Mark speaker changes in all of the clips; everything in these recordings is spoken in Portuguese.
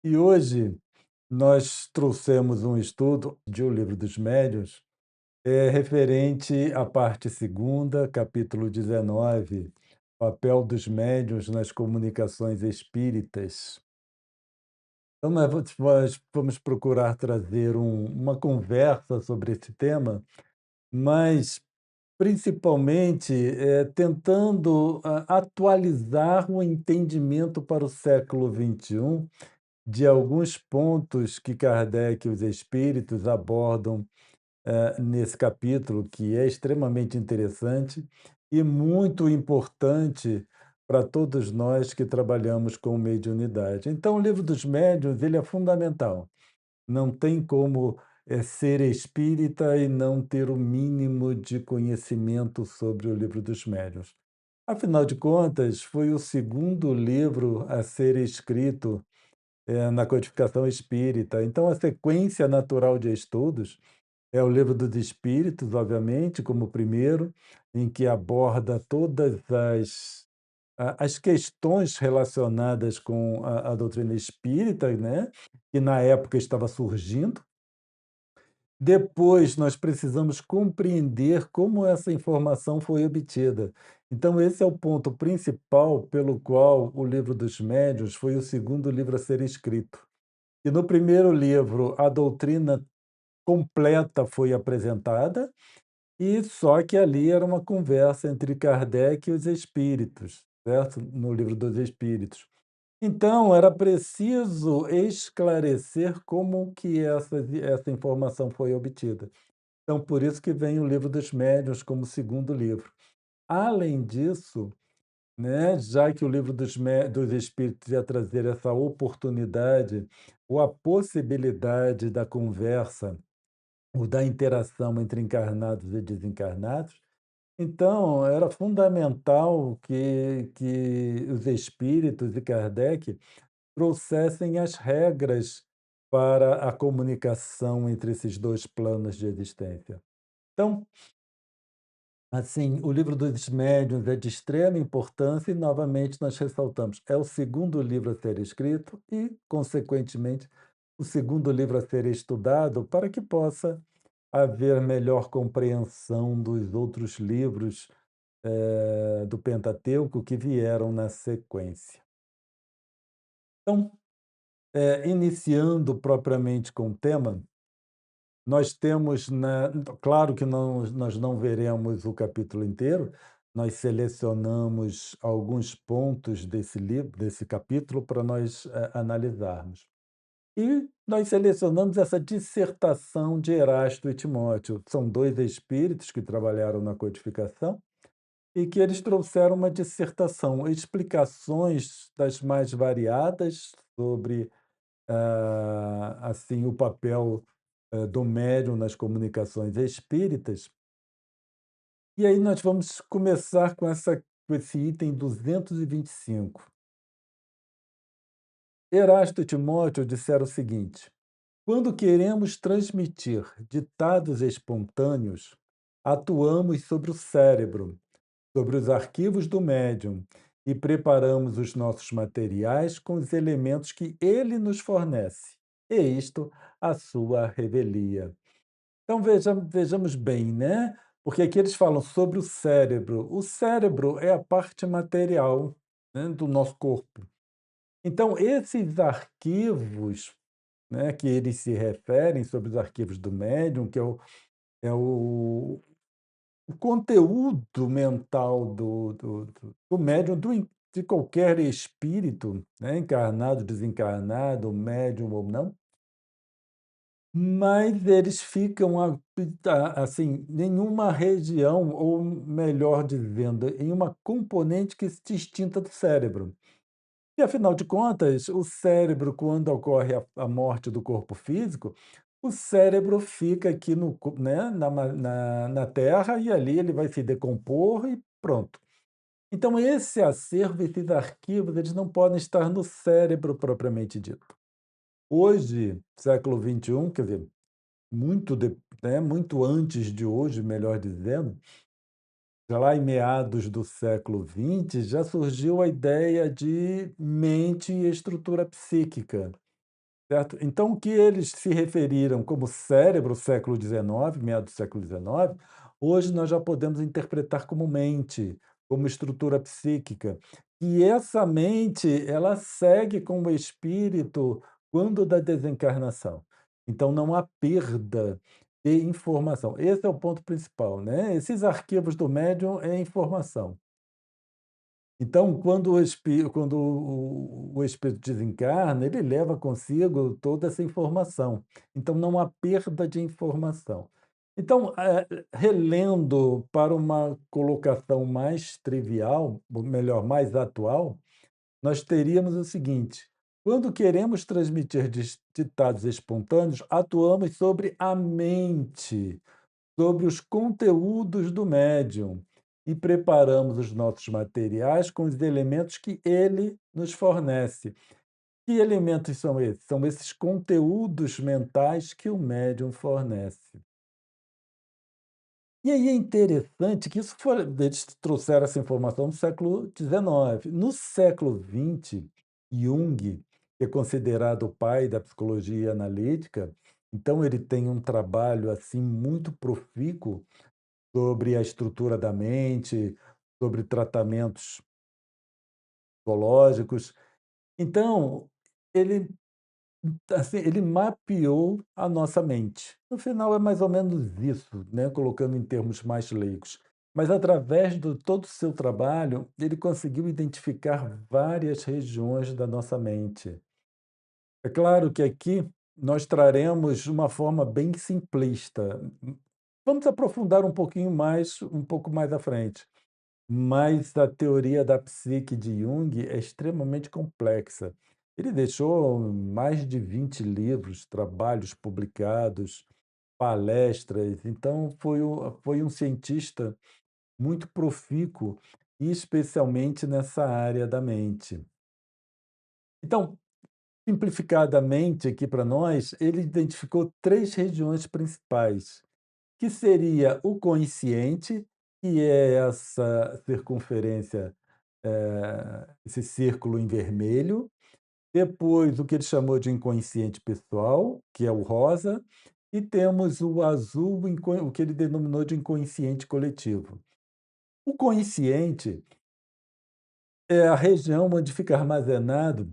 Speaker 1: E hoje nós trouxemos um estudo de O Livro dos Médiuns, referente à parte segunda, capítulo 19, papel dos médiuns nas comunicações espíritas. Então nós vamos procurar trazer uma conversa sobre esse tema, mas principalmente, tentando atualizar o entendimento para o século XXI de alguns pontos que Kardec e os espíritos abordam, nesse capítulo, que é extremamente interessante e muito importante para todos nós que trabalhamos com mediunidade. Então, o Livro dos Médiuns, ele é fundamental. Não tem como, ser espírita e não ter o mínimo de conhecimento sobre o Livro dos Médiuns. Afinal de contas, foi o segundo livro a ser escrito, na codificação espírita. Então, a sequência natural de estudos é o Livro dos Espíritos, obviamente, como o primeiro, em que aborda todas as questões relacionadas com a doutrina espírita, né, que na época estava surgindo. Depois, nós precisamos compreender como essa informação foi obtida. Então, esse é o ponto principal pelo qual o Livro dos Médiuns foi o segundo livro a ser escrito. E no primeiro livro, a doutrina completa foi apresentada, e só que ali era uma conversa entre Kardec e os espíritos, certo? No Livro dos Espíritos. Então, era preciso esclarecer como que essa informação foi obtida. Então, por isso que vem o Livro dos Médiuns como segundo livro. Além disso, né, já que o Livro dos Espíritos ia trazer essa oportunidade, ou a possibilidade da conversa, ou da interação entre encarnados e desencarnados, então era fundamental que os espíritos e Kardec trouxessem as regras para a comunicação entre esses 2 planos de existência. Então, assim, o Livro dos Médiuns é de extrema importância e, novamente, nós ressaltamos, é o segundo livro a ser escrito e, consequentemente, o segundo livro a ser estudado para que possa haver melhor compreensão dos outros livros, do Pentateuco que vieram na sequência. Então, iniciando propriamente com o tema, nós temos claro que nós não veremos o capítulo inteiro, nós selecionamos alguns pontos desse livro, desse capítulo, para nós, analisarmos. E nós selecionamos essa dissertação de Erasto e Timóteo. São 2 espíritos que trabalharam na codificação e que eles trouxeram uma dissertação, explicações das mais variadas sobre, assim, o papel, do médium nas comunicações espíritas. E aí nós vamos começar com esse item 225. Erasto e Timóteo disseram o seguinte: quando queremos transmitir ditados espontâneos, atuamos sobre o cérebro, sobre os arquivos do médium, e preparamos os nossos materiais com os elementos que ele nos fornece, e isto a sua revelia. Então vejamos bem, né? Porque aqui eles falam sobre o cérebro. O cérebro é a parte material, né, do nosso corpo. Então, esses arquivos, né, que eles se referem sobre os arquivos do médium, que é o conteúdo mental do médium, de qualquer espírito, né, encarnado, desencarnado, médium ou não, mas eles ficam assim, em uma região, ou melhor dizendo, em uma componente que se distinta do cérebro. E, afinal de contas, o cérebro, quando ocorre a morte do corpo físico, o cérebro fica aqui né, na Terra, e ali ele vai se decompor e pronto. Então, esse acervo, esses arquivos, eles não podem estar no cérebro propriamente dito. Hoje, século XXI, quer dizer, muito antes de hoje, melhor dizendo, já lá em meados do século XX, já surgiu a ideia de mente e estrutura psíquica. certo? Então o que eles se referiram como cérebro século XIX, meados do século XIX, hoje nós já podemos interpretar como mente, como estrutura psíquica. E essa mente, ela segue com o espírito quando da desencarnação. Então não há perda de informação. Esse é o ponto principal, né? Esses arquivos do médium é informação. Então, quando o espírito desencarna, ele leva consigo toda essa informação. Então, não há perda de informação. Então, relendo para uma colocação mais trivial, ou melhor, mais atual, nós teríamos o seguinte: quando queremos transmitir ditados espontâneos, atuamos sobre a mente, sobre os conteúdos do médium e preparamos os nossos materiais com os elementos que ele nos fornece. Que elementos são esses? São esses conteúdos mentais que o médium fornece. E aí é interessante que eles trouxeram essa informação no século XIX. No século XX, Jung, que é considerado o pai da psicologia analítica, então ele tem um trabalho assim muito profícuo sobre a estrutura da mente, sobre tratamentos psicológicos. Então, ele, assim, ele mapeou a nossa mente. No final é mais ou menos isso, né, colocando em termos mais leigos. Mas através de todo o seu trabalho, ele conseguiu identificar várias regiões da nossa mente. É claro que aqui nós traremos uma forma bem simplista. Vamos aprofundar um pouco mais à frente. Mas a teoria da psique de Jung é extremamente complexa. Ele deixou mais de 20 livros, trabalhos publicados, palestras, então foi um cientista muito profícuo, e especialmente nessa área da mente. Então, simplificadamente aqui para nós, ele identificou 3 regiões principais, que seria o consciente, que é essa circunferência, esse círculo em vermelho. Depois, o que ele chamou de inconsciente pessoal, que é o rosa, e temos o azul, o que ele denominou de inconsciente coletivo. O consciente é a região onde fica armazenado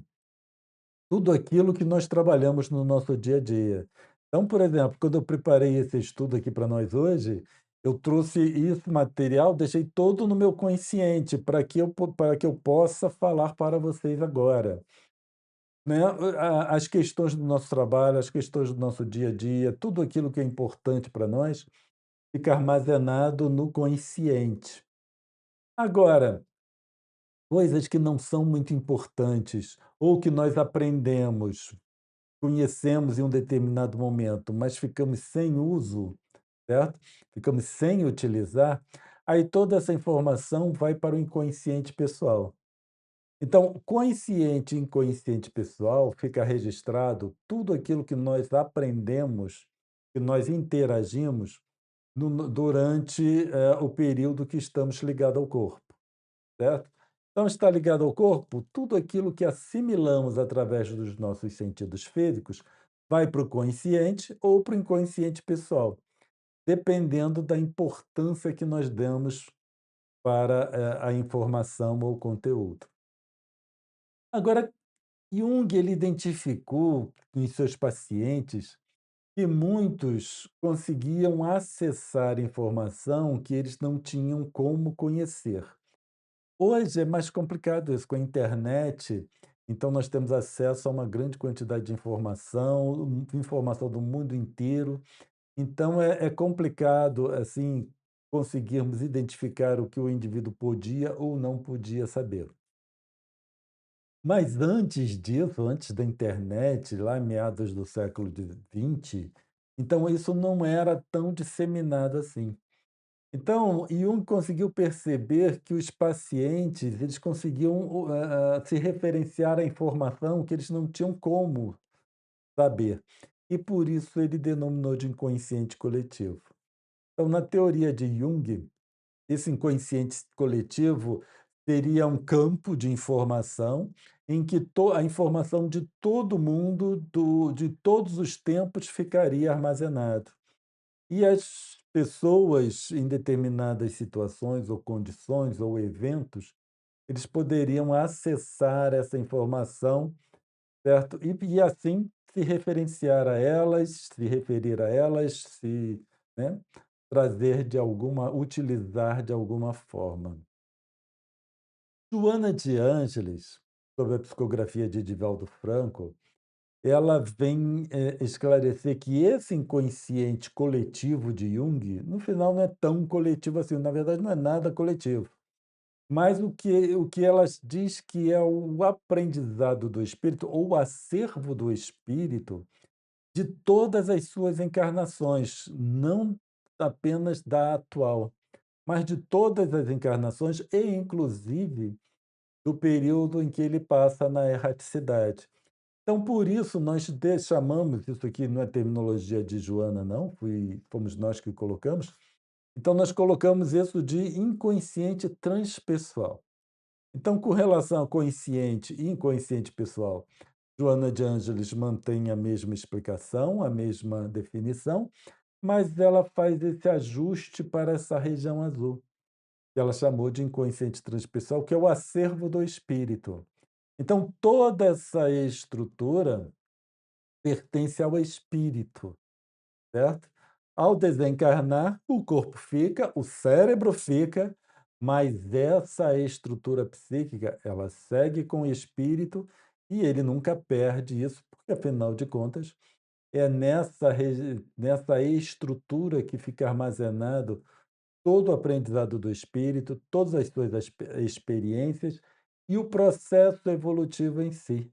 Speaker 1: tudo aquilo que nós trabalhamos no nosso dia a dia. Então, por exemplo, quando eu preparei esse estudo aqui para nós hoje, eu trouxe esse material, deixei todo no meu consciente, para que eu possa falar para vocês agora, né? As questões do nosso trabalho, as questões do nosso dia a dia, tudo aquilo que é importante para nós, fica armazenado no consciente. Agora, coisas que não são muito importantes ou que nós aprendemos, conhecemos em um determinado momento, mas ficamos sem uso, certo? Ficamos sem utilizar, aí toda essa informação vai para o inconsciente pessoal. Então, consciente e inconsciente pessoal fica registrado tudo aquilo que nós aprendemos, que nós interagimos durante o período que estamos ligados ao corpo, certo? Então, está ligado ao corpo, tudo aquilo que assimilamos através dos nossos sentidos físicos vai para o consciente ou para o inconsciente pessoal, dependendo da importância que nós damos para a informação ou conteúdo. Agora, Jung ele identificou em seus pacientes que muitos conseguiam acessar informação que eles não tinham como conhecer. Hoje é mais complicado isso, com a internet, então nós temos acesso a uma grande quantidade de informação do mundo inteiro, então é complicado, assim, conseguirmos identificar o que o indivíduo podia ou não podia saber. Mas antes disso, antes da internet, lá em meados do século XX, então isso não era tão disseminado assim. Então, Jung conseguiu perceber que os pacientes, eles conseguiam se referenciar à informação que eles não tinham como saber. E por isso ele denominou de inconsciente coletivo. Então, na teoria de Jung, esse inconsciente coletivo Seria um campo de informação em que a informação de todo mundo, de todos os tempos, ficaria armazenado. E as pessoas, em determinadas situações ou condições ou eventos, eles poderiam acessar essa informação, certo? E assim se referenciar a elas, se referir a elas, né, trazer de alguma utilizar de alguma forma. Joana de Ângeles, sobre a psicografia de Edivaldo Franco, ela vem, esclarecer que esse inconsciente coletivo de Jung, no final não é tão coletivo assim, na verdade não é nada coletivo. Mas o que ela diz que é o aprendizado do espírito, ou o acervo do espírito, de todas as suas encarnações, não apenas da atual, mas de todas as encarnações e inclusive do período em que ele passa na erraticidade. Então, por isso, nós chamamos, isso aqui não é terminologia de Joana, não, fomos nós que colocamos, então nós colocamos isso de inconsciente transpessoal. Então, com relação a consciente e inconsciente pessoal, Joana de Ângeles mantém a mesma explicação, a mesma definição, mas ela faz esse ajuste para essa região azul, que ela chamou de inconsciente transpessoal, que é o acervo do espírito. Então, toda essa estrutura pertence ao espírito, certo? Ao desencarnar, o corpo fica, o cérebro fica, mas essa estrutura psíquica, ela segue com o espírito e ele nunca perde isso, porque afinal de contas, é nessa estrutura que fica armazenado todo o aprendizado do espírito, todas as suas experiências e o processo evolutivo em si.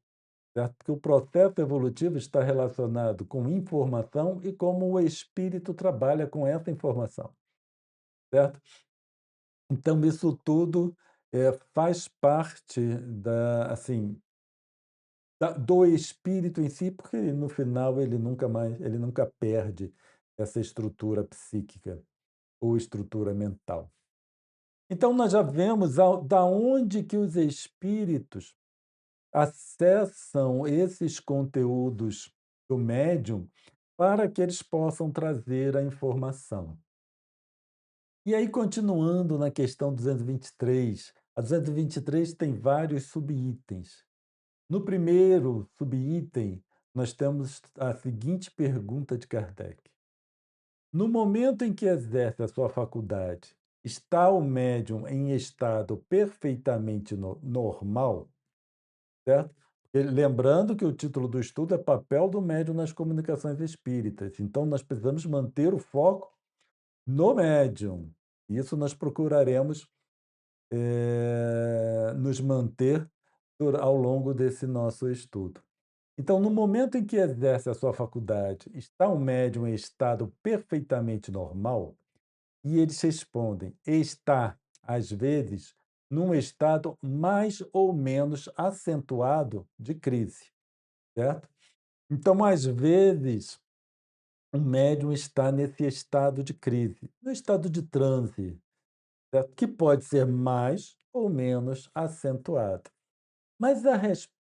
Speaker 1: Certo? Porque o processo evolutivo está relacionado com informação e como o espírito trabalha com essa informação, certo? Então isso tudo, faz parte do espírito em si, porque no final ele nunca perde essa estrutura psíquica ou estrutura mental. Então nós já vemos da onde que os espíritos acessam esses conteúdos do médium para que eles possam trazer a informação. E aí, continuando na questão 223, a 223 tem vários subitens. No primeiro subitem, nós temos a seguinte pergunta de Kardec: no momento em que exerce a sua faculdade, está o médium em estado perfeitamente normal? Certo? Lembrando que o título do estudo é Papel do Médium nas Comunicações Espíritas. Então, nós precisamos manter o foco no médium. Isso nós procuraremos nos manter ao longo desse nosso estudo. Então, no momento em que exerce a sua faculdade, está o médium em estado perfeitamente normal? E eles respondem: está, às vezes, num estado mais ou menos acentuado de crise. Certo? Então, às vezes, o médium está nesse estado de crise, no estado de transe, certo? Que pode ser mais ou menos acentuado. Mas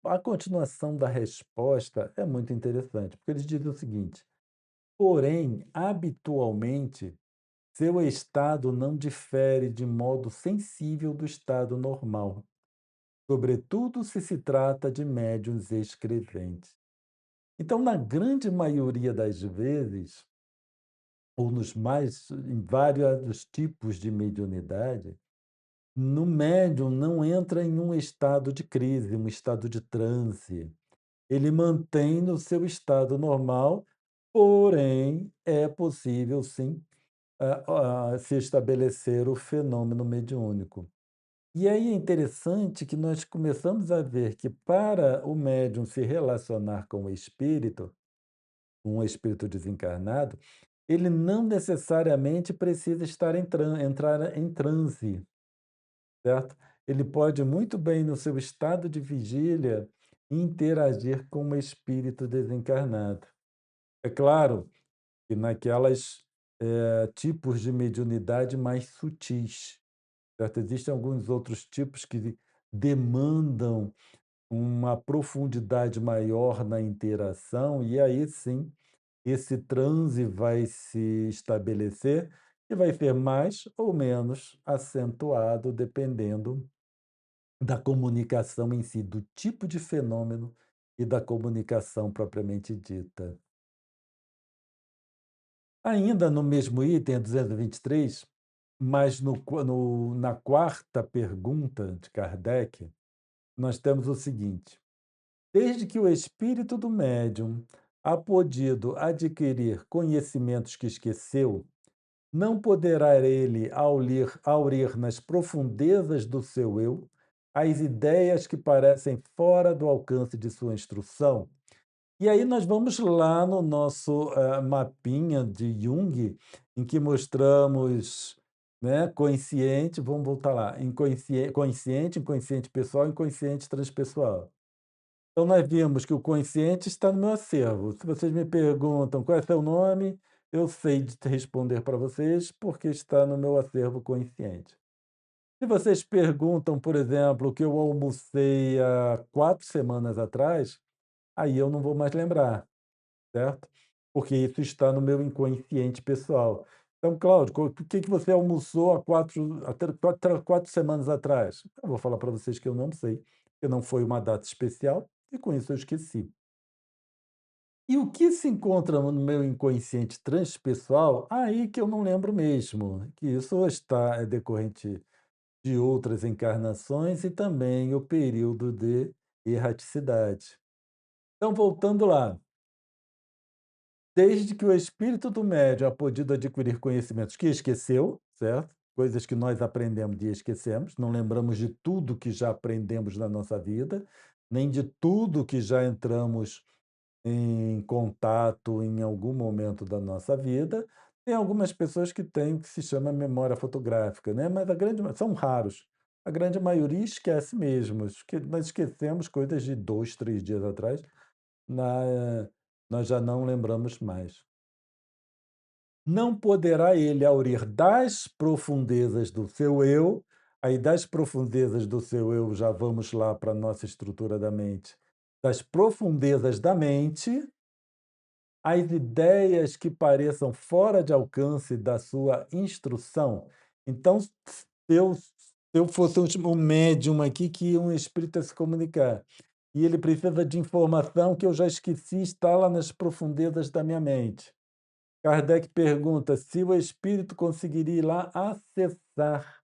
Speaker 1: a continuação da resposta é muito interessante, porque eles dizem o seguinte: porém, habitualmente, seu estado não difere de modo sensível do estado normal, sobretudo se trata de médiuns escreventes. Então, na grande maioria das vezes, ou em vários tipos de mediunidade, no médium não entra em um estado de crise, um estado de transe. Ele mantém no seu estado normal, porém é possível sim se estabelecer o fenômeno mediúnico. E aí é interessante que nós começamos a ver que para o médium se relacionar com o espírito, um espírito desencarnado, ele não necessariamente precisa entrar em transe, certo? Ele pode muito bem, no seu estado de vigília, interagir com o espírito desencarnado. É claro que naquelas tipos de mediunidade mais sutis. certo? Existem alguns outros tipos que demandam uma profundidade maior na interação, e aí sim, esse transe vai se estabelecer e vai ser mais ou menos acentuado, dependendo da comunicação em si, do tipo de fenômeno e da comunicação propriamente dita. Ainda no mesmo item, 223, mas na quarta pergunta de Kardec, nós temos o seguinte: desde que o espírito do médium ha podido adquirir conhecimentos que esqueceu, não poderá ele aurir nas profundezas do seu eu as ideias que parecem fora do alcance de sua instrução? E aí nós vamos lá no nosso, mapinha de Jung, em que mostramos, né, consciente, vamos voltar lá, consciente, inconsciente pessoal, inconsciente transpessoal. Então nós vimos que o consciente está no meu acervo. Se vocês me perguntam qual é seu nome, eu sei de responder para vocês, porque está no meu acervo consciente. Se vocês perguntam, por exemplo, o que eu almocei há 4 semanas atrás, aí eu não vou mais lembrar, certo? Porque isso está no meu inconsciente pessoal. Então, Cláudio, o que que você almoçou há 4 semanas atrás? Eu vou falar para vocês que eu não sei, porque não foi uma data especial e com isso eu esqueci. E o que se encontra no meu inconsciente transpessoal, aí que eu não lembro mesmo, que isso é decorrente de outras encarnações e também o período de erraticidade. Então, voltando lá, desde que o espírito do médium ha podido adquirir conhecimentos que esqueceu, certo? Coisas que nós aprendemos e esquecemos, não lembramos de tudo que já aprendemos na nossa vida, nem de tudo que já entramos em contato em algum momento da nossa vida. Tem algumas pessoas que têm o que se chama memória fotográfica, né? Mas a grande são raros. A grande maioria esquece mesmo. Nós esquecemos coisas de 2, 3 dias atrás, nós já não lembramos mais. Não poderá ele aurir das profundezas do seu eu, aí das profundezas do seu eu já vamos lá para a nossa estrutura da mente, das profundezas da mente, as ideias que pareçam fora de alcance da sua instrução. Então, se eu fosse um médium aqui que um espírito ia se comunicar, e ele precisa de informação que eu já esqueci, está lá nas profundezas da minha mente. Kardec pergunta se o espírito conseguiria ir lá acessar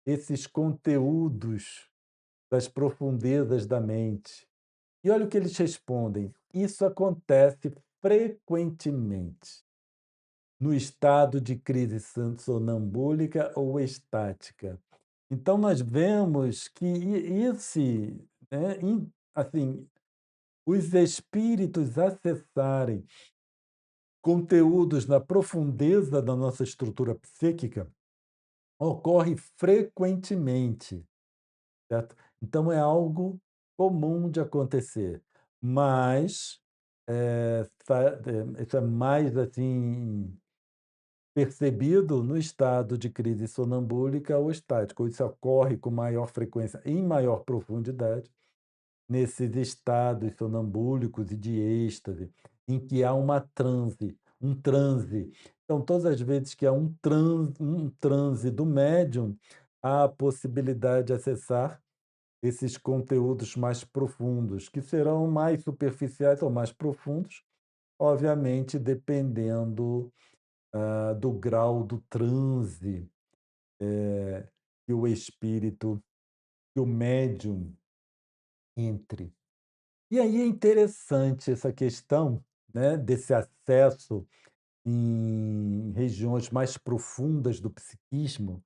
Speaker 1: esses conteúdos das profundezas da mente. E olha o que eles respondem: isso acontece frequentemente no estado de crise sonambúlica ou estática. Então nós vemos que esse, né, assim, os espíritos acessarem conteúdos na profundeza da nossa estrutura psíquica ocorre frequentemente, certo? Então é algo comum de acontecer, mas isso é mais assim percebido no estado de crise sonambúlica ou estática. Isso ocorre com maior frequência, em maior profundidade, nesses estados sonambúlicos e de êxtase, em que há um transe. Então, todas as vezes que há um transe do médium, há a possibilidade de acessar esses conteúdos mais profundos, que serão mais superficiais ou mais profundos, obviamente dependendo, do grau do transe, que o espírito, que o médium entre. E aí é interessante essa questão, né, desse acesso em regiões mais profundas do psiquismo,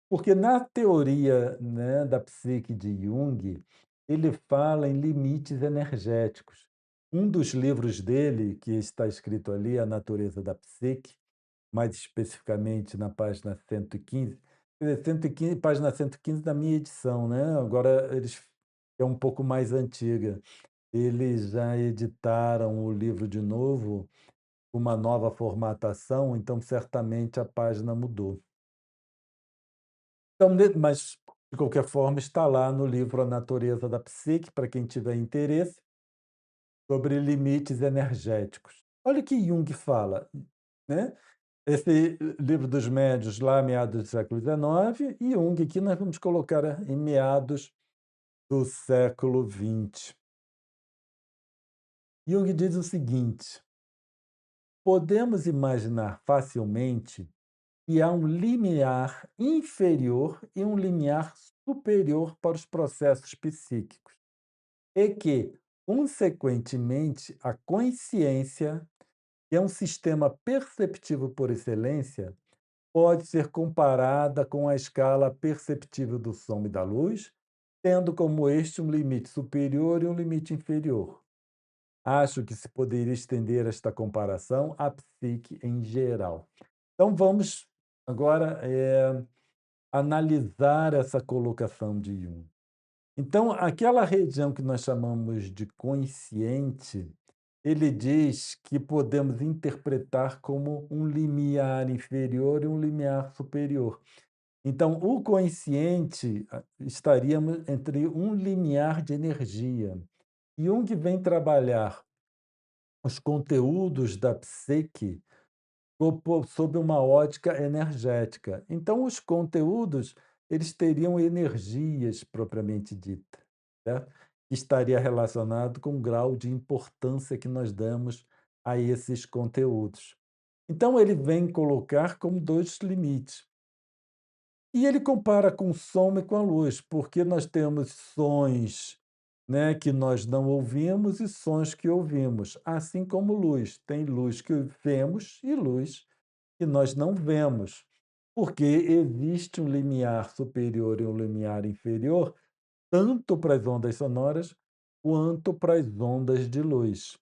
Speaker 1: porque na teoria, né, da psique de Jung, ele fala em limites energéticos. Um dos livros dele, que está escrito ali, A Natureza da Psique, mais especificamente na página 115, quer dizer, 115, página 115 da minha edição, né? Agora eles é um pouco mais antiga. Eles já editaram o livro de novo, uma nova formatação, então certamente a página mudou. Então, mas, de qualquer forma, está lá no livro A Natureza da Psique, para quem tiver interesse, sobre limites energéticos. Olha o que Jung fala, né? Esse livro dos médios, lá meados do século XIX, e Jung aqui nós vamos colocar em meados do século XX. Jung diz o seguinte: podemos imaginar facilmente que há um limiar inferior e um limiar superior para os processos psíquicos, e que, consequentemente, a consciência, que é um sistema perceptivo por excelência, pode ser comparada com a escala perceptível do som e da luz, tendo como este um limite superior e um limite inferior. Acho que se poderia estender esta comparação à psique em geral. Então vamos agora analisar essa colocação de Jung. Então, aquela região que nós chamamos de consciente, ele diz que podemos interpretar como um limiar inferior e um limiar superior. Então, o consciente estaríamos entre um limiar de energia. Jung vem trabalhar os conteúdos da psique sob uma ótica energética. Então, os conteúdos, eles teriam energias propriamente dita, certo? Estaria relacionado com o grau de importância que nós damos a esses conteúdos. Então, ele vem colocar como dois limites. E ele compara com o som e com a luz, porque nós temos sons, né, que nós não ouvimos e sons que ouvimos, assim como luz. Tem luz que vemos e luz que nós não vemos, porque existe um limiar superior e um limiar inferior, tanto para as ondas sonoras quanto para as ondas de luz.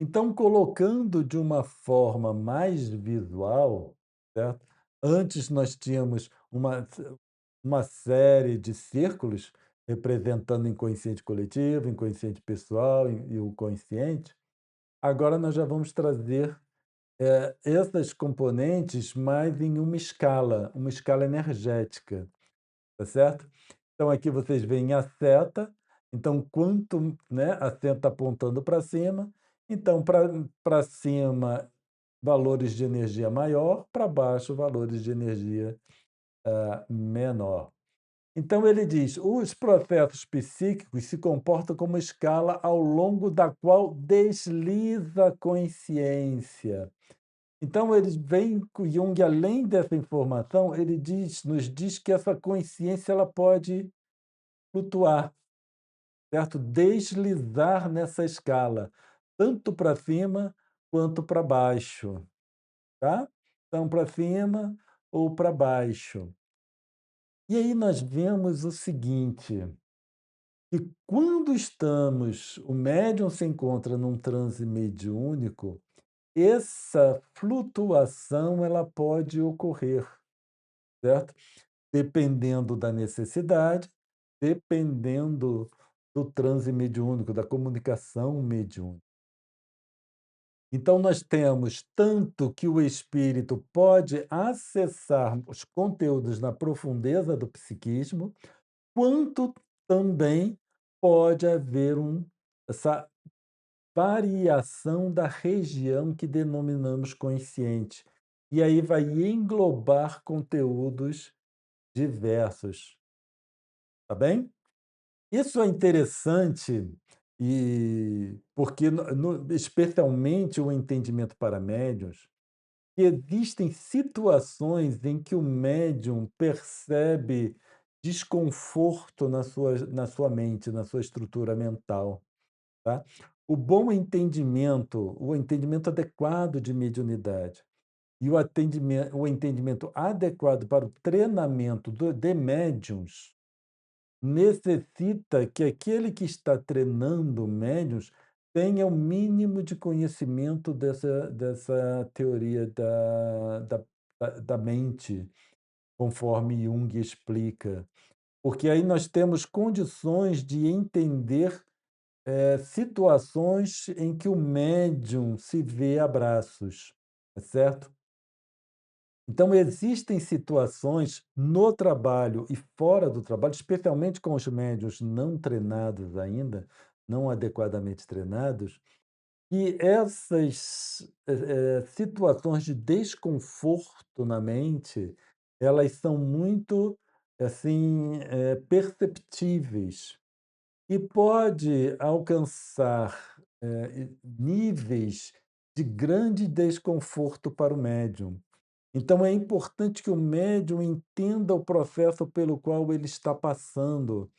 Speaker 1: Então, colocando de uma forma mais visual, certo? Antes nós tínhamos uma série de círculos representando o inconsciente coletivo, inconsciente pessoal e o consciente. Agora nós já vamos trazer essas componentes mais em uma escala energética, tá certo? Então aqui vocês veem a seta, então quanto, né, a seta apontando para cima, então para cima valores de energia maior, para baixo valores de energia menor. Então ele diz: os processos psíquicos se comportam como escala ao longo da qual desliza a consciência. Então ele vem com Jung, além dessa informação, ele nos diz que essa consciência ela pode flutuar, certo? Deslizar nessa escala, tanto para cima quanto para baixo, tá? Então para cima ou para baixo. E aí nós vemos o seguinte, que quando o médium se encontra num transe mediúnico, essa flutuação ela pode ocorrer, certo? Dependendo da necessidade, dependendo do transe mediúnico, da comunicação mediúnica. Então, nós temos tanto que o espírito pode acessar os conteúdos na profundeza do psiquismo, quanto também pode haver essa variação da região que denominamos consciente. E aí vai englobar conteúdos diversos, tá bem? Isso é interessante e porque especialmente o entendimento para médiuns, que existem situações em que o médium percebe desconforto na sua mente, na sua estrutura mental, tá? O entendimento adequado de mediunidade e o entendimento adequado para o treinamento de médiuns necessita que aquele que está treinando médiuns tenha o mínimo de conhecimento dessa teoria da mente, conforme Jung explica. Porque aí nós temos condições de entender, situações em que o médium se vê a braços, tá certo? Então existem situações no trabalho e fora do trabalho, especialmente com os médiuns não treinados ainda, não adequadamente treinados, e essas, situações de desconforto na mente, elas são muito, assim, perceptíveis e pode alcançar, níveis de grande desconforto para o médium. Então é importante que o médium entenda o processo pelo qual ele está passando,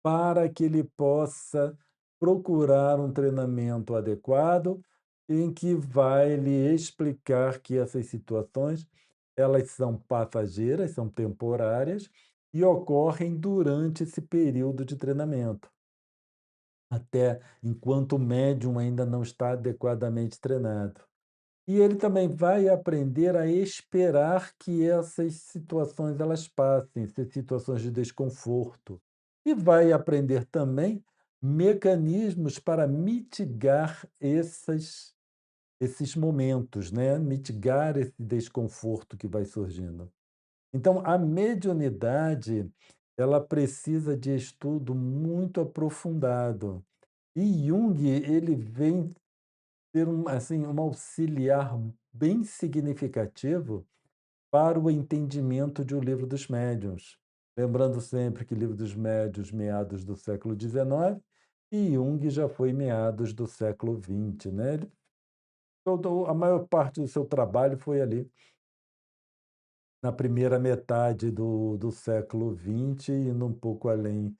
Speaker 1: para que ele possa procurar um treinamento adequado, em que vai lhe explicar que essas situações, elas são passageiras, são temporárias e ocorrem durante esse período de treinamento, até enquanto o médium ainda não está adequadamente treinado. E ele também vai aprender a esperar que essas situações elas passem, essas situações de desconforto. E vai aprender também mecanismos para mitigar esses momentos, né? Mitigar esse desconforto que vai surgindo. Então, a mediunidade, ela precisa de estudo muito aprofundado. E Jung, ele vem ter assim, um auxiliar bem significativo para o entendimento de O Livro dos Médiuns. Lembrando sempre que Livro dos Médiuns, meados do século XIX, e Jung já foi meados do século XX, né? A maior parte do seu trabalho foi ali na primeira metade do século XX, indo um pouco além.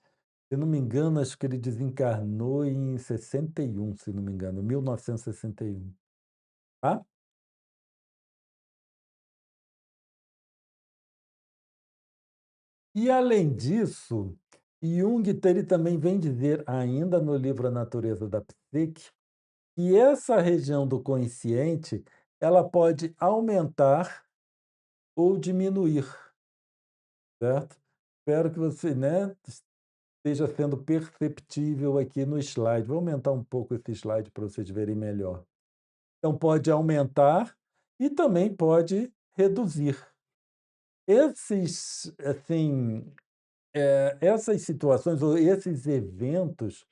Speaker 1: Se não me engano, acho que ele desencarnou em 61, se não me engano, 1961. Tá? E além disso, Jung ele também vem dizer, ainda no livro A Natureza da Psique, que essa região do consciente, ela pode aumentar ou diminuir, certo? Espero que você, né, esteja sendo perceptível aqui no slide. Vou aumentar um pouco esse slide para vocês verem melhor. Então pode aumentar e também pode reduzir. Esses, assim, essas situações ou esses eventos,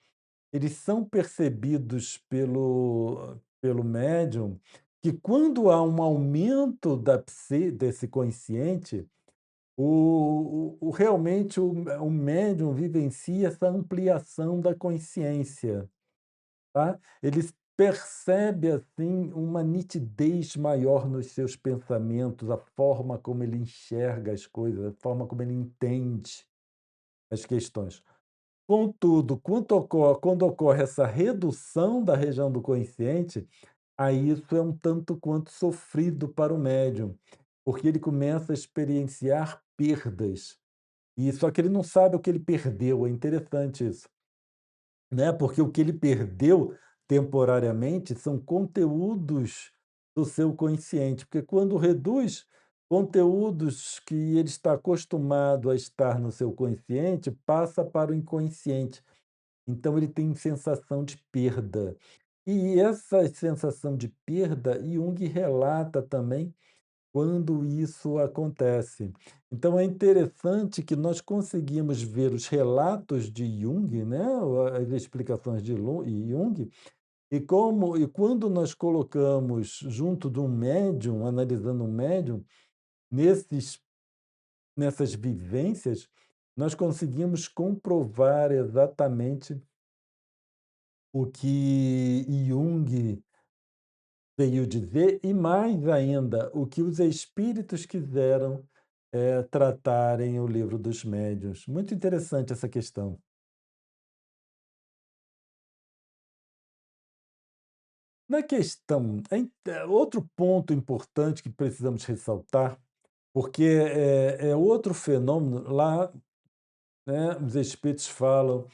Speaker 1: eles são percebidos pelo médium, que quando há um aumento desse consciente, realmente o médium vivencia essa ampliação da consciência, tá? Ele percebe, assim, uma nitidez maior nos seus pensamentos, a forma como ele enxerga as coisas, a forma como ele entende as questões. Contudo, quando ocorre essa redução da região do consciente, aí isso é um tanto quanto sofrido para o médium, porque ele começa a experienciar perdas. E só que ele não sabe o que ele perdeu, é interessante isso, né? Porque o que ele perdeu temporariamente são conteúdos do seu consciente, porque quando reduz conteúdos que ele está acostumado a estar no seu consciente, passa para o inconsciente. Então ele tem sensação de perda. E essa sensação de perda, Jung relata também quando isso acontece. Então é interessante que nós conseguimos ver os relatos de Jung, né, as explicações de Jung, e quando nós colocamos junto de um médium, analisando um médium, nesses nessas vivências, nós conseguimos comprovar exatamente o que Jung veio dizer e, mais ainda, o que os espíritos quiseram, tratarem o Livro dos Médiuns. Muito interessante essa questão. Na questão outro ponto importante que precisamos ressaltar, porque é outro fenômeno lá, né, os espíritos falam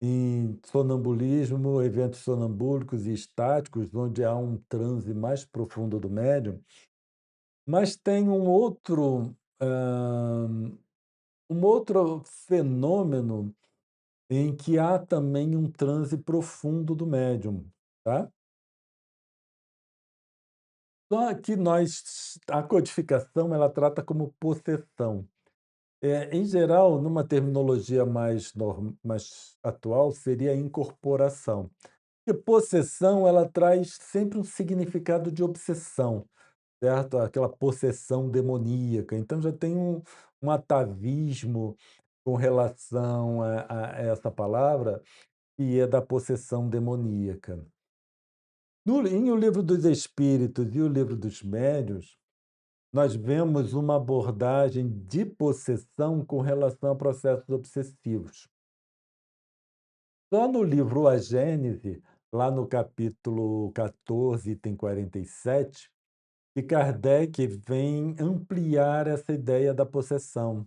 Speaker 1: em sonambulismo, eventos sonambúlicos e estáticos, onde há um transe mais profundo do médium. Mas tem um outro fenômeno em que há também um transe profundo do médium, tá? Só que nós a codificação, ela trata como possessão. Em geral, numa terminologia mais atual, seria incorporação. E possessão, ela traz sempre um significado de obsessão, certo? Aquela possessão demoníaca. Então já tem um atavismo com relação a essa palavra, que é da possessão demoníaca. Em O Livro dos Espíritos e O Livro dos Médiuns, nós vemos uma abordagem de possessão com relação a processos obsessivos. Só no livro A Gênese, lá no capítulo 14, item 47, que Kardec vem ampliar essa ideia da possessão.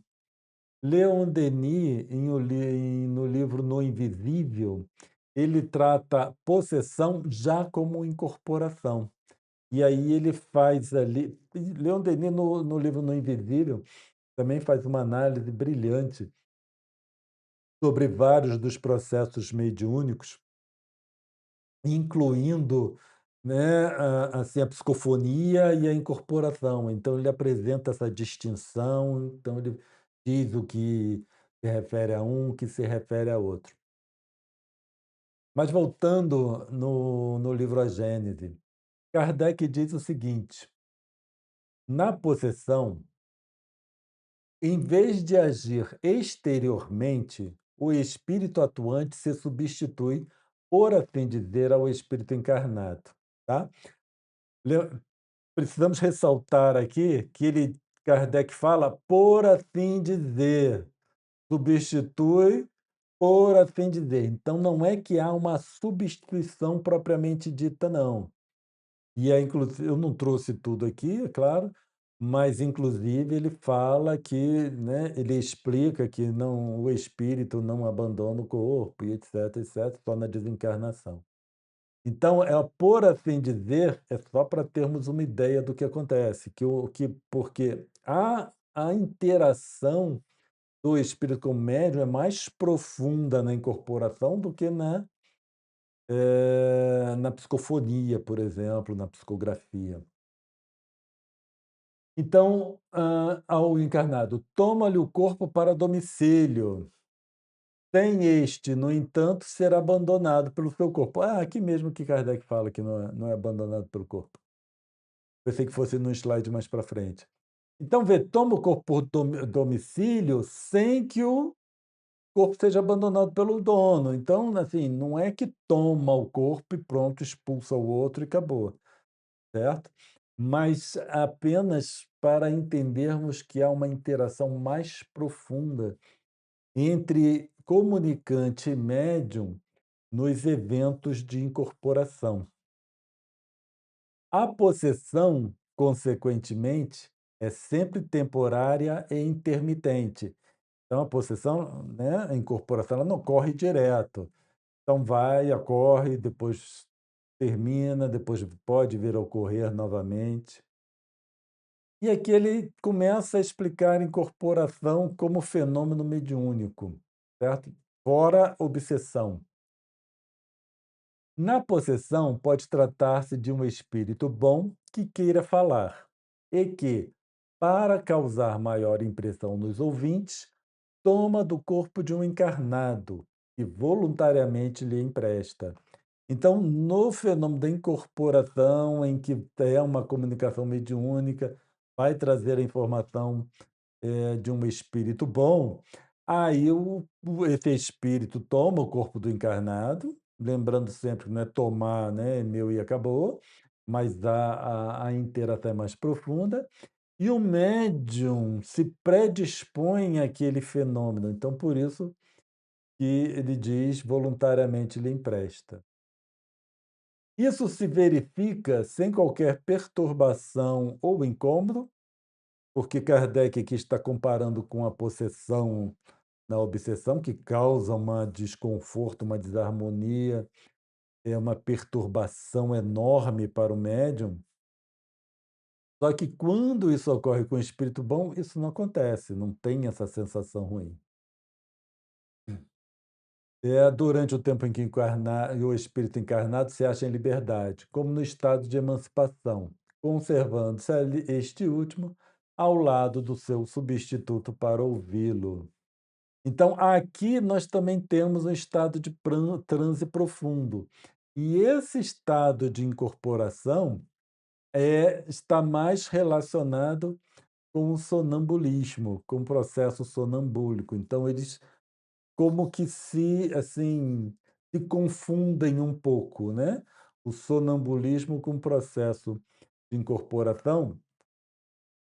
Speaker 1: Leon Denis, no livro No Invisível, ele trata possessão já como incorporação. E aí ele faz ali. Leon Denis, no livro No Invisível, também faz uma análise brilhante sobre vários dos processos mediúnicos, incluindo, né, assim, a psicofonia e a incorporação. Então ele apresenta essa distinção, então ele diz o que se refere a um, o que se refere a outro. Mas voltando no livro A Gênese, Kardec diz o seguinte: na possessão, em vez de agir exteriormente, o espírito atuante se substitui, por assim dizer, ao espírito encarnado, tá? Le Precisamos ressaltar aqui que Kardec fala "por assim dizer", substitui "por assim dizer". Então não é que há uma substituição propriamente dita, não. E é inclusive eu não trouxe tudo aqui, é claro, mas inclusive ele fala que, né, ele explica que não, o espírito não abandona o corpo e etc, etc, só na desencarnação. Então, por assim dizer, é só para termos uma ideia do que acontece, porque a interação do espírito com o médium é mais profunda na incorporação do que na psicofonia, por exemplo, na psicografia. Então, ao encarnado, toma-lhe o corpo para domicílio. Sem este, no entanto, será abandonado pelo seu corpo. Aqui mesmo que Kardec fala que não é abandonado pelo corpo. Pensei que fosse no slide mais para frente. Então, vê, toma o corpo por domicílio sem que o corpo seja abandonado pelo dono. Então, assim, não é que toma o corpo e pronto, expulsa o outro e acabou, certo? Mas apenas para entendermos que há uma interação mais profunda entre comunicante e médium nos eventos de incorporação. A possessão, consequentemente, é sempre temporária e intermitente. Então, a possessão, né, a incorporação, ela não ocorre direto. Então, vai, ocorre, depois termina, depois pode vir a ocorrer novamente. E aqui ele começa a explicar a incorporação como fenômeno mediúnico, certo? Fora obsessão. Na possessão, pode tratar-se de um espírito bom que queira falar e que, para causar maior impressão nos ouvintes, toma do corpo de um encarnado e voluntariamente lhe empresta. Então, no fenômeno da incorporação, em que é uma comunicação mediúnica, vai trazer a informação de um espírito bom, aí esse espírito toma o corpo do encarnado, lembrando sempre que não é tomar, né, meu e acabou, mas a interação é mais profunda, e o médium se predispõe àquele fenômeno. Então, por isso que ele diz voluntariamente lhe empresta. Isso se verifica sem qualquer perturbação ou incômodo, porque Kardec aqui está comparando com a possessão na obsessão, que causa um desconforto, uma desarmonia, é uma perturbação enorme para o médium. Só que quando isso ocorre com o espírito bom, isso não acontece, não tem essa sensação ruim. Durante o tempo em que o espírito encarnado se acha em liberdade, como no estado de emancipação, conservando-se ali este último ao lado do seu substituto para ouvi-lo. Então, aqui nós também temos um estado de transe profundo. E esse estado de incorporação está mais relacionado com o sonambulismo, com o processo sonambúlico. Então, eles como que se, assim, se confundem um pouco, né? O sonambulismo com o processo de incorporação,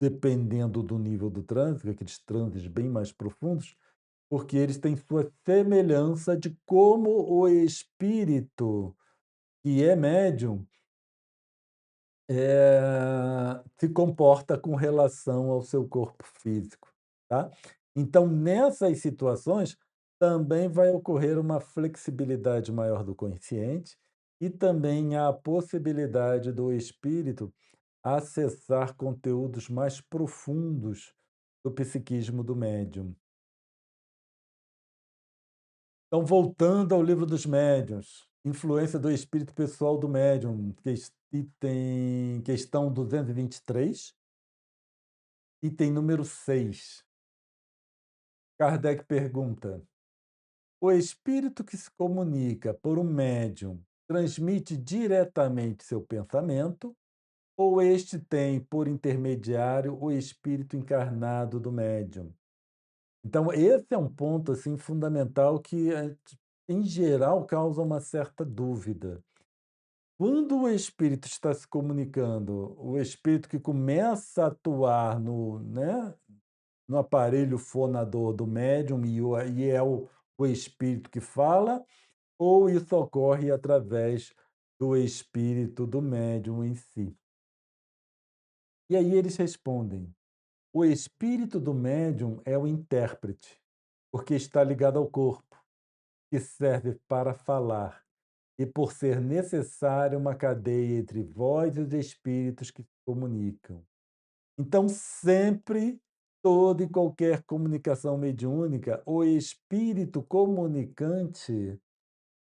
Speaker 1: dependendo do nível do transe, aqueles transes bem mais profundos, porque eles têm sua semelhança de como o espírito, que é médium, se comporta com relação ao seu corpo físico, tá. Então, nessas situações, também vai ocorrer uma flexibilidade maior do consciente e também a possibilidade do espírito acessar conteúdos mais profundos do psiquismo do médium. Então, voltando ao Livro dos Médiuns, influência do espírito pessoal do médium, item questão 223, item número 6. Kardec pergunta: o espírito que se comunica por um médium transmite diretamente seu pensamento ou este tem por intermediário o espírito encarnado do médium? Então, esse é um ponto assim fundamental que, em geral, causa uma certa dúvida. Quando o espírito está se comunicando, o espírito que começa a atuar no, né, no aparelho fonador do médium e é o espírito que fala, ou isso ocorre através do espírito do médium em si? E aí eles respondem: o espírito do médium é o intérprete, porque está ligado ao corpo, que serve para falar, e por ser necessária uma cadeia entre vós e os espíritos que se comunicam. Então, sempre, toda e qualquer comunicação mediúnica, o espírito comunicante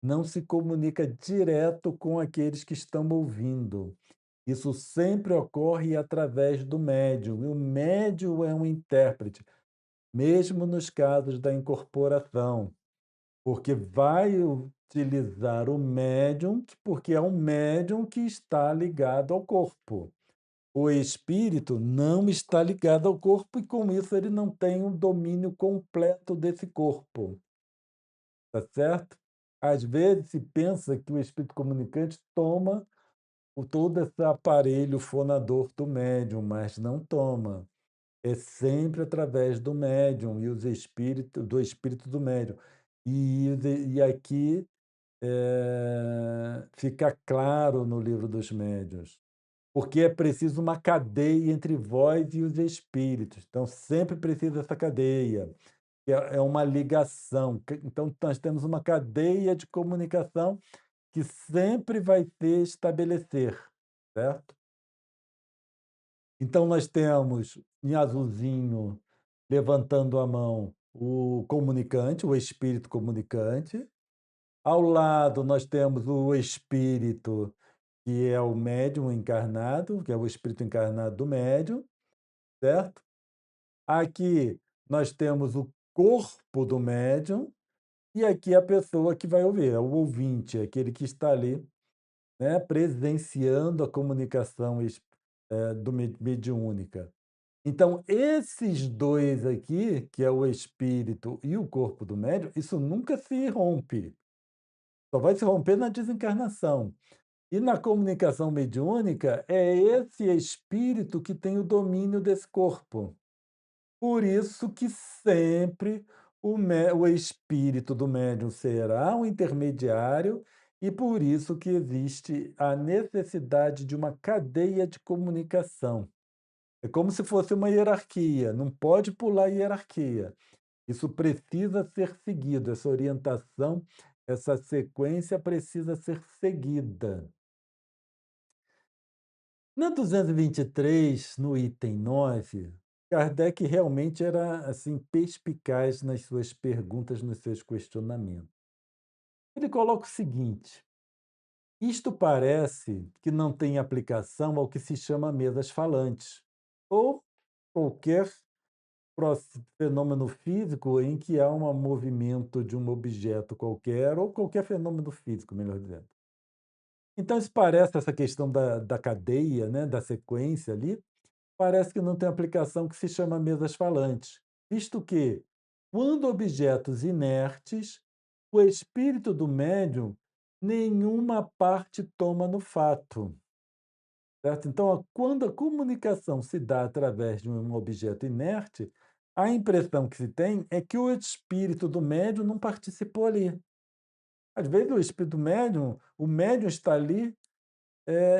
Speaker 1: não se comunica direto com aqueles que estão ouvindo. Isso sempre ocorre através do médium, e o médium é um intérprete, mesmo nos casos da incorporação, porque vai utilizar o médium, porque é um médium que está ligado ao corpo. O espírito não está ligado ao corpo e, com isso, ele não tem um domínio completo desse corpo, tá certo? Às vezes se pensa que o espírito comunicante toma todo esse aparelho fonador do médium, mas não toma. É sempre através do médium e os espíritos do espírito do médium. E aqui, fica claro no Livro dos Médiuns, porque é preciso uma cadeia entre vós e os espíritos. Então, sempre precisa essa cadeia, que é uma ligação. Então, nós temos uma cadeia de comunicação que sempre vai se estabelecer, certo? Então, nós temos em azulzinho, levantando a mão, o comunicante, o espírito comunicante. Ao lado, nós temos o espírito, que é o médium encarnado, que é o espírito encarnado do médium, certo? Aqui nós temos o corpo do médium e aqui a pessoa que vai ouvir, é o ouvinte, aquele que está ali, né, presenciando a comunicação mediúnica. Então, esses dois aqui, que é o espírito e o corpo do médium, isso nunca se rompe. Só vai se romper na desencarnação. E na comunicação mediúnica, é esse espírito que tem o domínio desse corpo. Por isso que sempre o espírito do médium será um intermediário e por isso que existe a necessidade de uma cadeia de comunicação. É como se fosse uma hierarquia, não pode pular a hierarquia. Isso precisa ser seguido, essa orientação, essa sequência precisa ser seguida. Na 223, no item 9, Kardec realmente era assim perspicaz nas suas perguntas, nos seus questionamentos. Ele coloca o seguinte: Isto parece que não tem aplicação ao que se chama mesas falantes, ou qualquer fenômeno físico em que há um movimento de um objeto qualquer, ou qualquer fenômeno físico, melhor dizendo. Então, isso parece essa questão da cadeia, né, da sequência ali, parece que não tem aplicação que se chama mesas falantes, visto que, quando objetos inertes, o espírito do médium nenhuma parte toma no fato, certo? Então, quando a comunicação se dá através de um objeto inerte, a impressão que se tem é que o espírito do médium não participou ali. Às vezes, o espírito médium, o médium está ali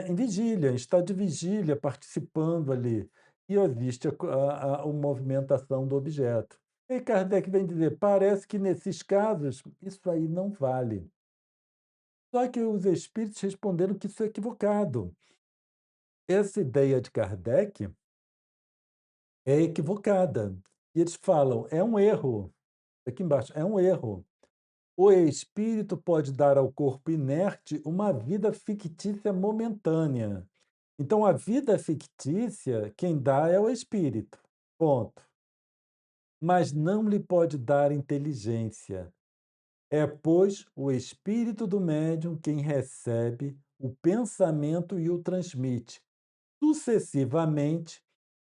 Speaker 1: em vigília, está de vigília, participando ali, e existe a movimentação do objeto. E Kardec vem dizer: "Parece que nesses casos, isso aí não vale". Só que os espíritos responderam que isso é equivocado. Essa ideia de Kardec é equivocada. E eles falam: "É um erro", aqui embaixo, "é um erro. O espírito pode dar ao corpo inerte uma vida fictícia momentânea. Então, a vida fictícia, quem dá é o espírito, ponto. Mas não lhe pode dar inteligência. É, pois, o espírito do médium quem recebe o pensamento e o transmite, sucessivamente,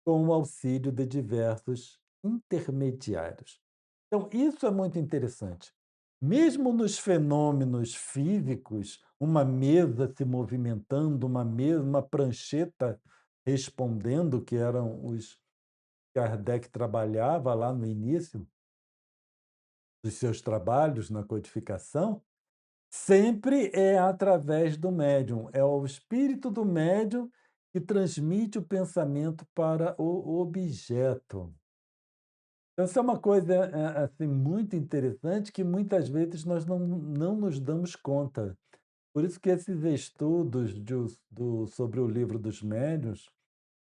Speaker 1: com o auxílio de diversos intermediários. Então, isso é muito interessante. Mesmo nos fenômenos físicos, uma mesa se movimentando, uma prancheta respondendo, que eram os Kardec trabalhava lá no início dos seus trabalhos na codificação, sempre é através do médium, é o espírito do médium que transmite o pensamento para o objeto. Então, isso é uma coisa, assim, muito interessante que muitas vezes nós não nos damos conta. Por isso que esses estudos sobre o livro dos médiuns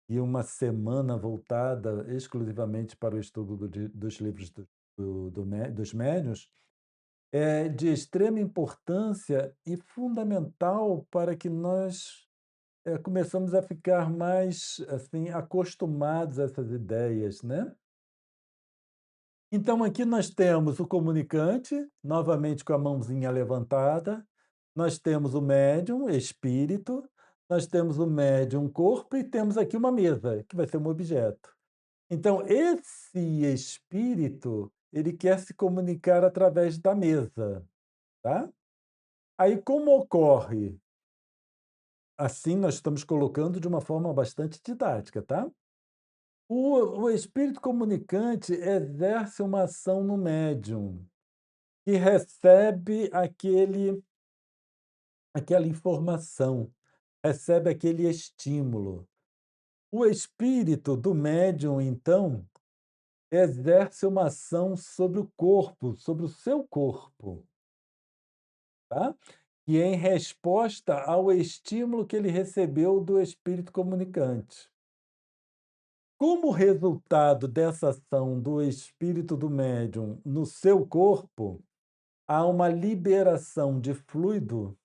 Speaker 1: e uma semana voltada exclusivamente para o estudo dos livros dos médiuns é de extrema importância e fundamental para que nós começamos a ficar mais assim acostumados a essas ideias, né? Então, aqui nós temos o comunicante, novamente com a mãozinha levantada, nós temos o médium, espírito, nós temos o médium, corpo, e temos aqui uma mesa, que vai ser um objeto. Então, esse espírito, ele quer se comunicar através da mesa, tá? Aí, como ocorre? Assim, nós estamos colocando de uma forma bastante didática, tá? O espírito comunicante exerce uma ação no médium, que recebe aquela informação, recebe aquele estímulo. O espírito do médium, então, exerce uma ação sobre o corpo, sobre o seu corpo, tá? E em resposta ao estímulo que ele recebeu do espírito comunicante. Como resultado dessa ação do espírito do médium no seu corpo, há uma liberação de fluido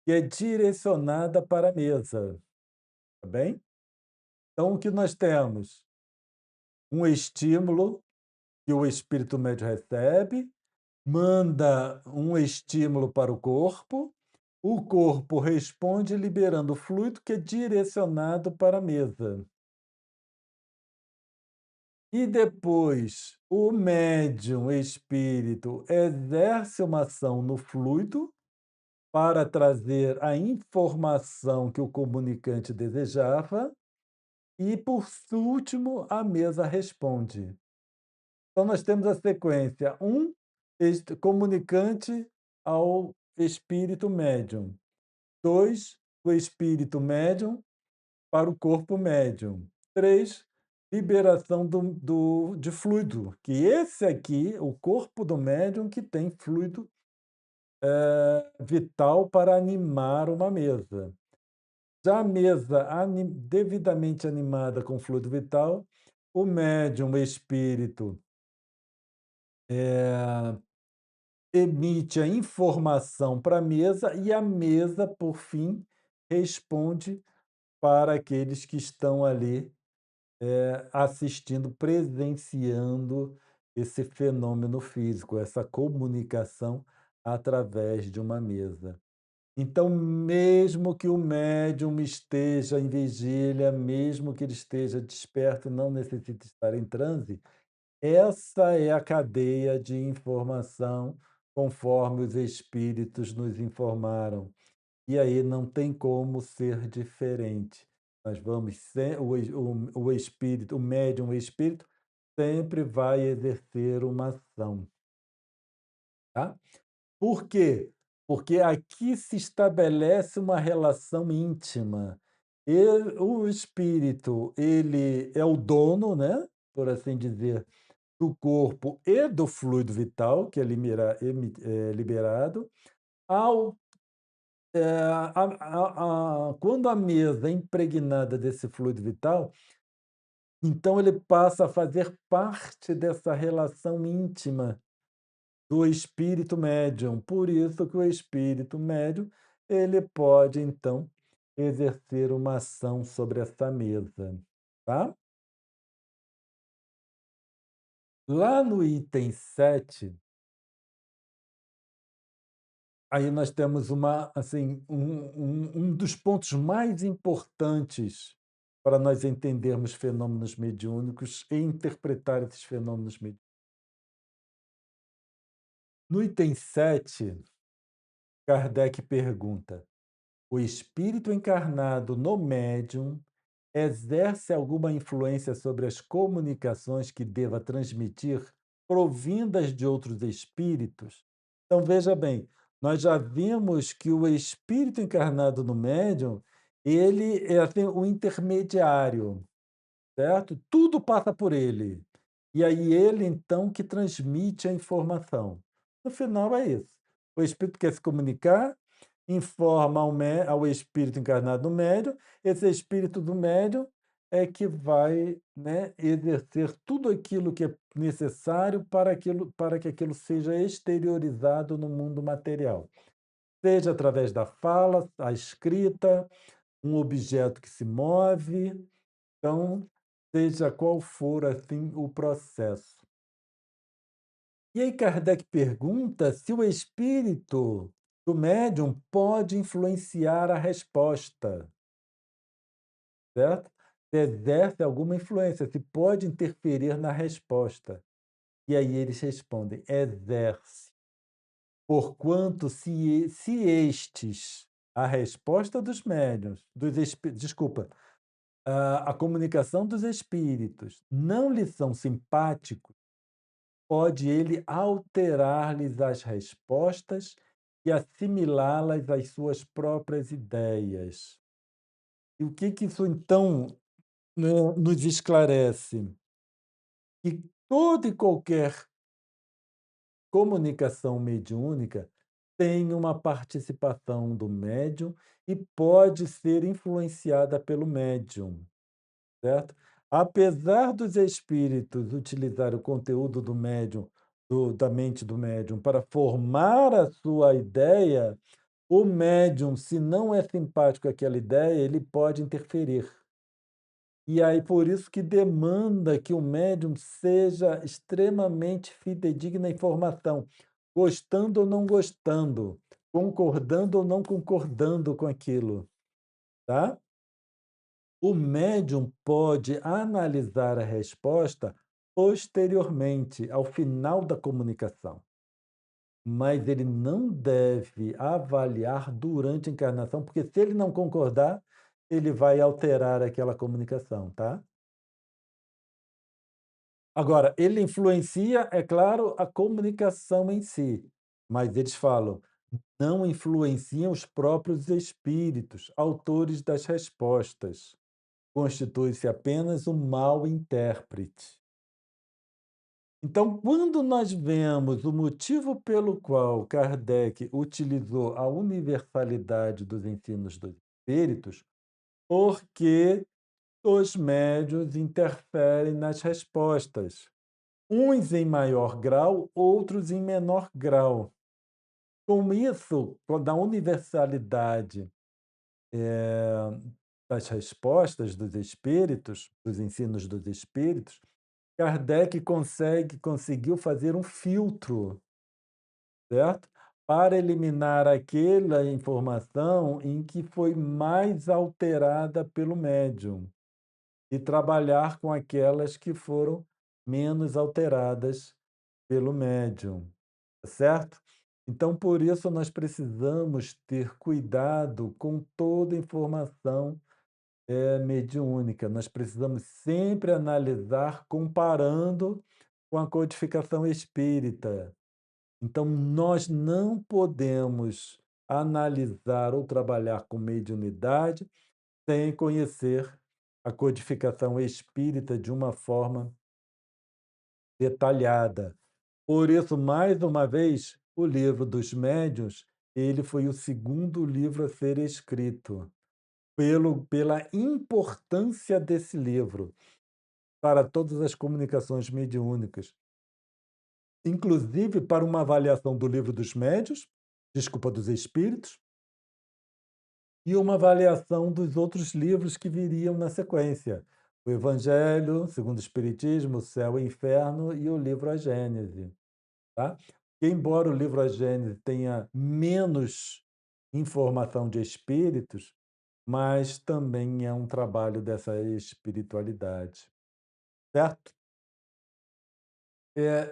Speaker 1: que é direcionada para a mesa, tá bem? Então, o que nós temos? Um estímulo que o espírito médio recebe, manda um estímulo para o corpo responde liberando fluido que é direcionado para a mesa. E depois, o médium espírito exerce uma ação no fluido para trazer a informação que o comunicante desejava e, por último, a mesa responde. Então, nós temos a sequência: comunicante ao espírito médium. 2, o espírito médium para o corpo médium. 3, liberação de fluido, que esse aqui, o corpo do médium, que tem fluido vital para animar uma mesa. Já a mesa devidamente animada com fluido vital, o médium, o espírito, emite a informação para a mesa e a mesa, por fim, responde para aqueles que estão ali, assistindo, presenciando esse fenômeno físico, essa comunicação através de uma mesa. Então, mesmo que o médium esteja em vigília, mesmo que ele esteja desperto, não necessite estar em transe, essa é a cadeia de informação, conforme os espíritos nos informaram. E aí não tem como ser diferente. Nós vamos sem o espírito, o médium, o espírito, sempre vai exercer uma ação, tá? Por quê? Porque aqui se estabelece uma relação íntima. O espírito, ele é o dono, né, por assim dizer, do corpo e do fluido vital, que é liberado. Ao, quando a mesa é impregnada desse fluido vital, então ele passa a fazer parte dessa relação íntima do espírito médium. Por isso que o espírito médium, ele pode, então, exercer uma ação sobre essa mesa, tá? Lá no item 7, aí nós temos uma, assim, um dos pontos mais importantes para nós entendermos fenômenos mediúnicos e interpretar esses fenômenos mediúnicos. No item 7, Kardec pergunta: o espírito encarnado no médium exerce alguma influência sobre as comunicações que deva transmitir, provindas de outros espíritos? Então, veja bem, nós já vimos que o espírito encarnado no médium, ele é assim, o intermediário, certo? Tudo passa por ele. E aí ele, então, que transmite a informação. No final é isso. O espírito quer se comunicar, informa ao espírito encarnado no médium, esse espírito do médium é que vai, né, exercer tudo aquilo que é necessário para que aquilo seja exteriorizado no mundo material. Seja através da fala, a escrita, um objeto que se move, então, seja qual for, assim, o processo. E aí Kardec pergunta se o espírito do médium pode influenciar a resposta, certo? Se exerce alguma influência, se pode interferir na resposta. E aí eles respondem: exerce. Porquanto se estes, a resposta dos médiuns, desculpa, a comunicação dos espíritos não lhe são simpáticos, pode ele alterar-lhes as respostas e assimilá-las às suas próprias ideias. E o que isso então, né, nos esclarece? Que toda e qualquer comunicação mediúnica tem uma participação do médium e pode ser influenciada pelo médium, certo? Apesar dos espíritos utilizar o conteúdo do médium, da mente do médium, para formar a sua ideia, o médium, se não é simpático àquela ideia, ele pode interferir. E aí, por isso que demanda que o médium seja extremamente fidedigno à informação, gostando ou não gostando, concordando ou não concordando com aquilo, tá? O médium pode analisar a resposta posteriormente, ao final da comunicação, mas ele não deve avaliar durante a encarnação, porque se ele não concordar, ele vai alterar aquela comunicação, tá? Agora, ele influencia, é claro, a comunicação em si, mas eles falam, não influenciam os próprios espíritos, autores das respostas. Constitui-se apenas um mau intérprete. Então, quando nós vemos o motivo pelo qual Kardec utilizou a universalidade dos ensinos dos espíritos, porque os médiuns interferem nas respostas, uns em maior grau, outros em menor grau. Com isso, da universalidade, das respostas dos espíritos, dos ensinos dos espíritos, Kardec conseguiu fazer um filtro, certo? Para eliminar aquela informação em que foi mais alterada pelo médium e trabalhar com aquelas que foram menos alteradas pelo médium, tá certo? Então, por isso, nós precisamos ter cuidado com toda informação mediúnica. Nós precisamos sempre analisar comparando com a codificação espírita. Então, nós não podemos analisar ou trabalhar com mediunidade sem conhecer a codificação espírita de uma forma detalhada. Por isso, mais uma vez, o Livro dos Médiuns, ele foi o segundo livro a ser escrito, pela importância desse livro para todas as comunicações mediúnicas, inclusive para uma avaliação do Livro dos Médiuns, desculpa, dos Espíritos, e uma avaliação dos outros livros que viriam na sequência. O Evangelho, segundo o Espiritismo, o Céu e o Inferno e o livro A Gênese, tá? Que embora o livro A Gênese tenha menos informação de espíritos, mas também é um trabalho dessa espiritualidade, certo?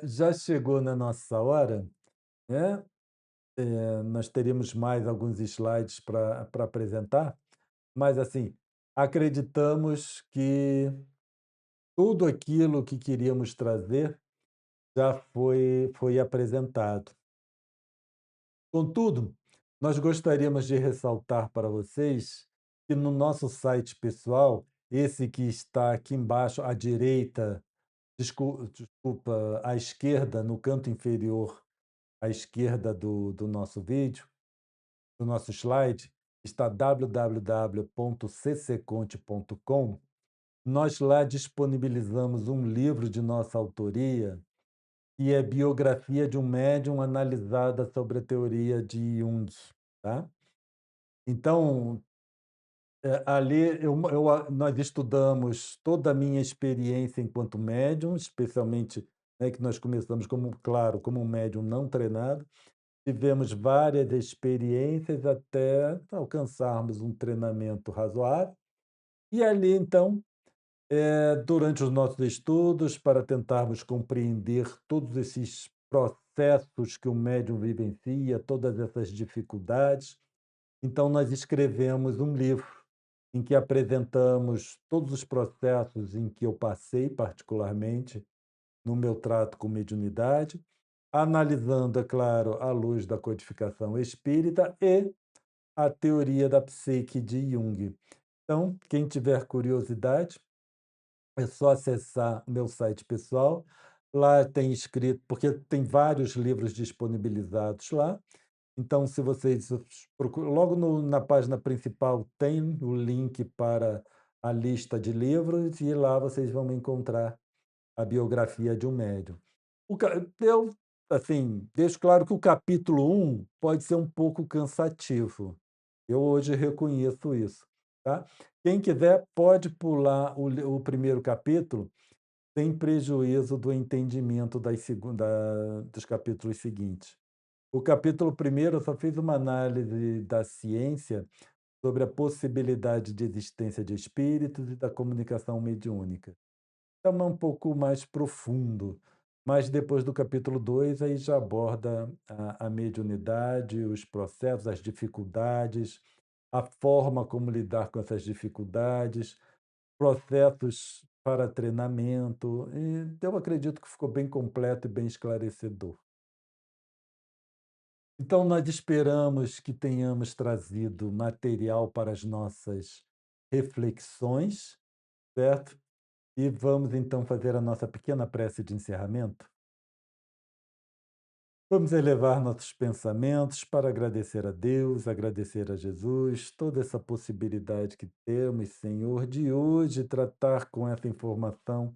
Speaker 1: Já chegou na nossa hora, né? Nós teríamos mais alguns slides para apresentar, mas assim, acreditamos que tudo aquilo que queríamos trazer já foi apresentado. Contudo, nós gostaríamos de ressaltar para vocês que no nosso site pessoal, esse que está aqui embaixo à direita, desculpa, à esquerda, no canto inferior à esquerda do nosso vídeo, do nosso slide, está www.ccconte.com. Nós lá disponibilizamos um livro de nossa autoria, que é Biografia de um Médium analisada sobre a teoria de Jung, tá? Então, ali nós estudamos toda a minha experiência enquanto médium, especialmente, né, que nós começamos como, claro, como um médium não treinado. Tivemos várias experiências até alcançarmos um treinamento razoável. E ali, então, durante os nossos estudos, para tentarmos compreender todos esses processos que o médium vivencia, todas essas dificuldades, então nós escrevemos um livro em que apresentamos todos os processos em que eu passei, particularmente, no meu trato com mediunidade, analisando, é claro, à luz da codificação espírita e a teoria da psique de Jung. Então, quem tiver curiosidade, é só acessar o meu site pessoal. Lá tem escrito, porque tem vários livros disponibilizados lá. Então, se vocês procuram, logo na página principal tem o link para a lista de livros, e lá vocês vão encontrar a biografia de um médium. Eu, assim, deixo claro que o capítulo 1 pode ser um pouco cansativo. Eu hoje reconheço isso, tá? Quem quiser pode pular o primeiro capítulo, sem prejuízo do entendimento dos capítulos seguintes. O capítulo primeiro eu só fiz uma análise da ciência sobre a possibilidade de existência de espíritos e da comunicação mediúnica. É um pouco mais profundo, mas depois do capítulo 2 aí já aborda a mediunidade, os processos, as dificuldades, a forma como lidar com essas dificuldades, processos para treinamento, e eu acredito que ficou bem completo e bem esclarecedor. Então, nós esperamos que tenhamos trazido material para as nossas reflexões, certo? E vamos então fazer a nossa pequena prece de encerramento. Vamos elevar nossos pensamentos para agradecer a Deus, agradecer a Jesus, toda essa possibilidade que temos, Senhor, de hoje tratar com essa informação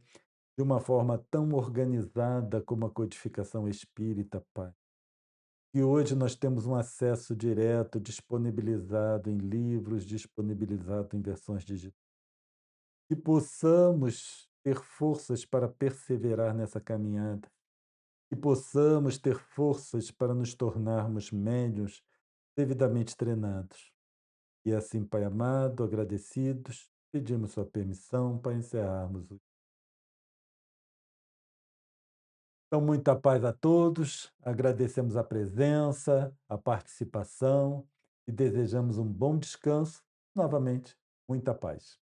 Speaker 1: de uma forma tão organizada como a codificação espírita, Pai. que hoje nós temos um acesso direto, disponibilizado em livros, disponibilizado em versões digitais, que possamos ter forças para perseverar nessa caminhada, que possamos ter forças para nos tornarmos médiuns devidamente treinados. E assim, Pai amado, agradecidos, pedimos sua permissão para encerrarmos. Então, muita paz a todos, agradecemos a presença, a participação e desejamos um bom descanso. Novamente, muita paz.